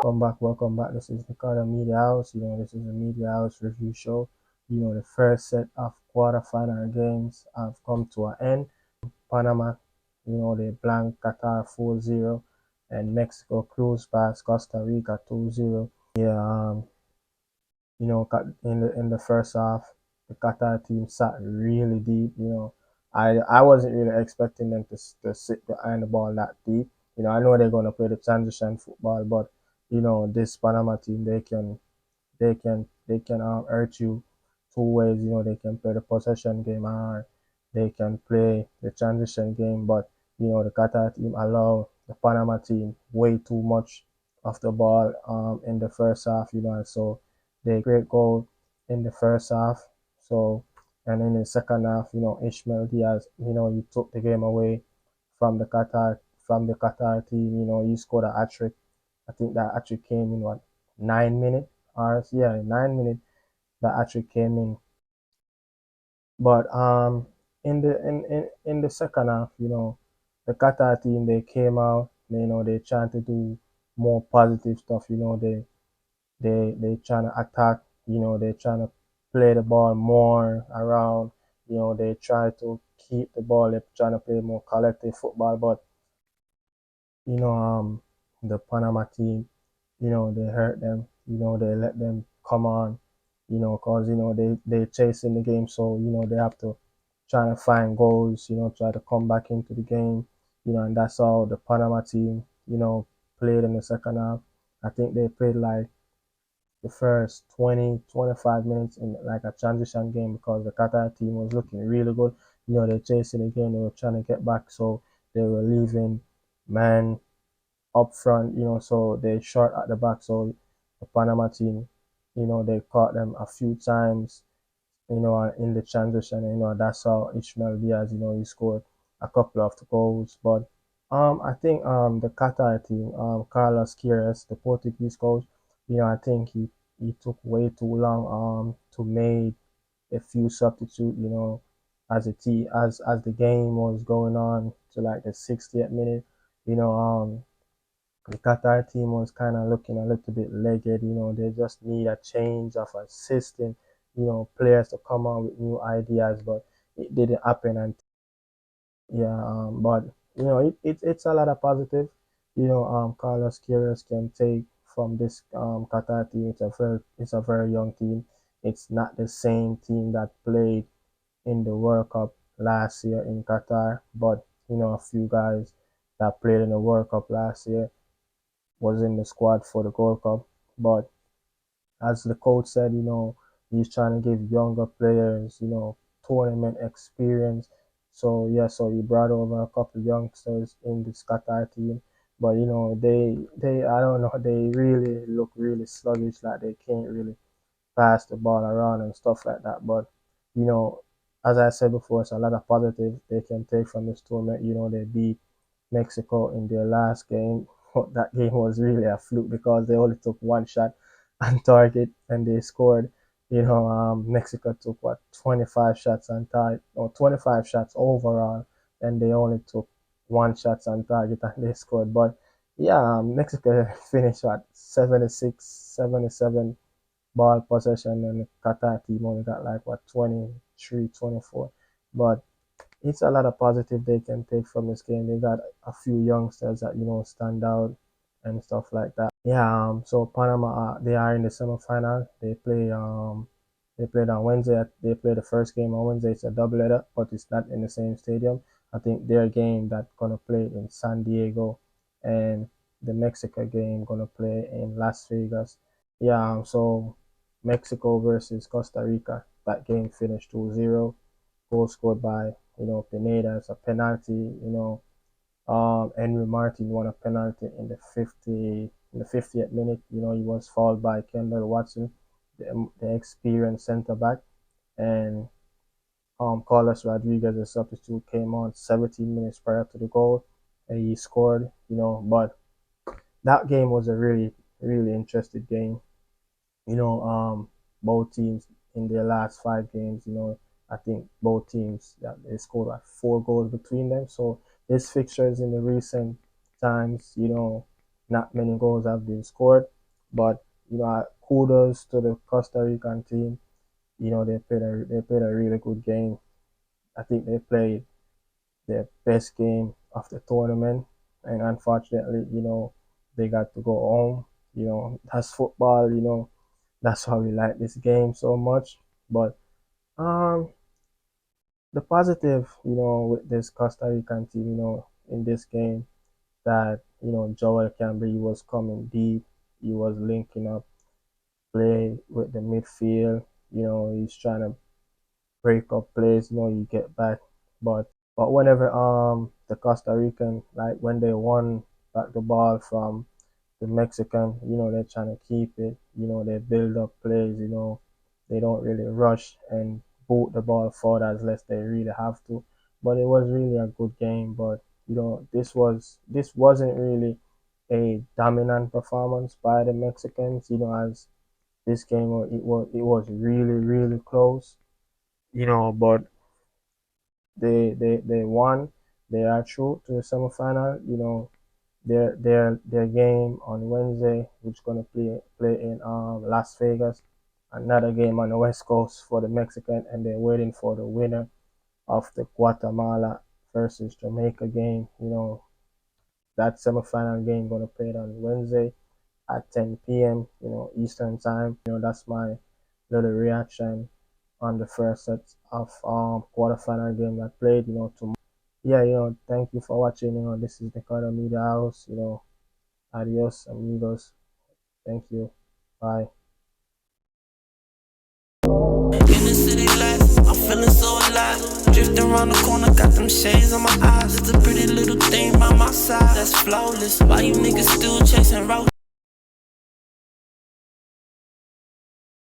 Welcome back. This is Nicardo Media House. This is a media house review show. The first set of quarterfinal games have come to an end. Panama, they blanked Qatar 4-0, and Mexico cruised past Costa Rica 2-0. Yeah, in the first half, the Qatar team sat really deep. I wasn't really expecting them to sit behind the ball that deep. I know they're going to play the transition football, but this Panama team, they can hurt you two ways. They can play the possession game or they can play the transition game. But the Qatar team allow the Panama team way too much of the ball in the first half. And so they great goal in the first half. So and in the second half, Ishmael Diaz, he took the game away from the Qatar team. He scored a hat-trick. I think that actually came in what 9 minutes, or yeah, 9 minutes that actually came in. But in the second half, the Qatar team, they came out. They trying to do more positive stuff. They trying to attack. They trying to play the ball more around. They try to keep the ball. They're trying to play more collective football. But you know, the Panama team, they hurt them. They let them come on. Cause they chasing the game, so they have to try to find goals. Try to come back into the game. And that's how the Panama team, played in the second half. I think they played like the first 20, 25 minutes in like a transition game because the Qatar team was looking really good. They're chasing the game. They were trying to get back, so they were leaving man up front, so they short at the back. So the Panama team, they caught them a few times, in the transition. That's how Ishmael Diaz, he scored a couple of the goals. But I think the Qatar team, Carlos Queiroz, the Portuguese coach, I think he took way too long to make a few substitute, as as the game was going on to like the 60th minute. You know, the Qatar team was kind of looking a little bit legged. They just need a change of a system, players to come out with new ideas, but it didn't happen. And yeah, but it's a lot of positive. Carlos Queiroz can take from this Qatar team. It's a very young team. It's not the same team that played in the World Cup last year in Qatar, but a few guys that played in the World Cup last year was in the squad for the Gold Cup. But as the coach said, he's trying to give younger players, tournament experience. So yeah, so he brought over a couple of youngsters in this Qatar team. But they I don't know, they really look really sluggish, like they can't really pass the ball around and stuff like that. But you know, as I said before, it's a lot of positive they can take from this tournament. They beat Mexico in their last game. That game was really a fluke because they only took one shot on target and they scored. Mexico took what 25 shots on target or 25 shots overall, and they only took one shot on target and they scored. But yeah, Mexico finished at 76, 77 ball possession, and the Qatar team only got like what 23, 24. But it's a lot of positive they can take from this game. They got a few youngsters that stand out and stuff like that. Yeah. So Panama, they are in the semifinal. They played on Wednesday. They played the first game on Wednesday. It's a doubleheader, but it's not in the same stadium. I think their game that gonna play in San Diego, and the Mexico game gonna play in Las Vegas. Yeah. So Mexico versus Costa Rica. That game finished 2-0. Goal scored by Pineda. It's a penalty. Henry Martin won a penalty in the 50th minute. He was fouled by Kendall Watson, the experienced center back, and Carlos Rodriguez, the substitute, came on 17 minutes prior to the goal, and he scored. But that game was a really really interesting game. Both teams in their last 5 games, I think both teams that they scored like 4 goals between them. So these fixtures in the recent times, not many goals have been scored. But kudos to the Costa Rican team. They played a really good game. I think they played their best game of the tournament, and unfortunately, they got to go home. That's football. That's why we like this game so much. But um, the positive, with this Costa Rican team, in this game, that Joel Campbell was coming deep. He was linking up play with the midfield. He's trying to break up plays. You get back, but whenever the Costa Rican, like when they won back the ball from the Mexican, they're trying to keep it. They build up plays. They don't really rush and boot the ball forward unless they really have to. But it was really a good game. But this wasn't really a dominant performance by the Mexicans. As this game it was really really close. But they won. They are through to the semifinal. Their game on Wednesday, which gonna play in Las Vegas. Another game on the West Coast for the Mexican, and they're waiting for the winner of the Guatemala versus Jamaica game. That semifinal game gonna play it on Wednesday at 10 p.m. Eastern time. That's my little reaction on the first set of quarterfinal game that played. Tomorrow. Yeah, thank you for watching. This is Nicardo Media House. Adios, amigos. Thank you. Bye. In the city life, I'm feeling so alive. Drifting around the corner, got them shades on my eyes. It's a pretty little thing by my side that's flawless. Why you niggas still chasing roaches?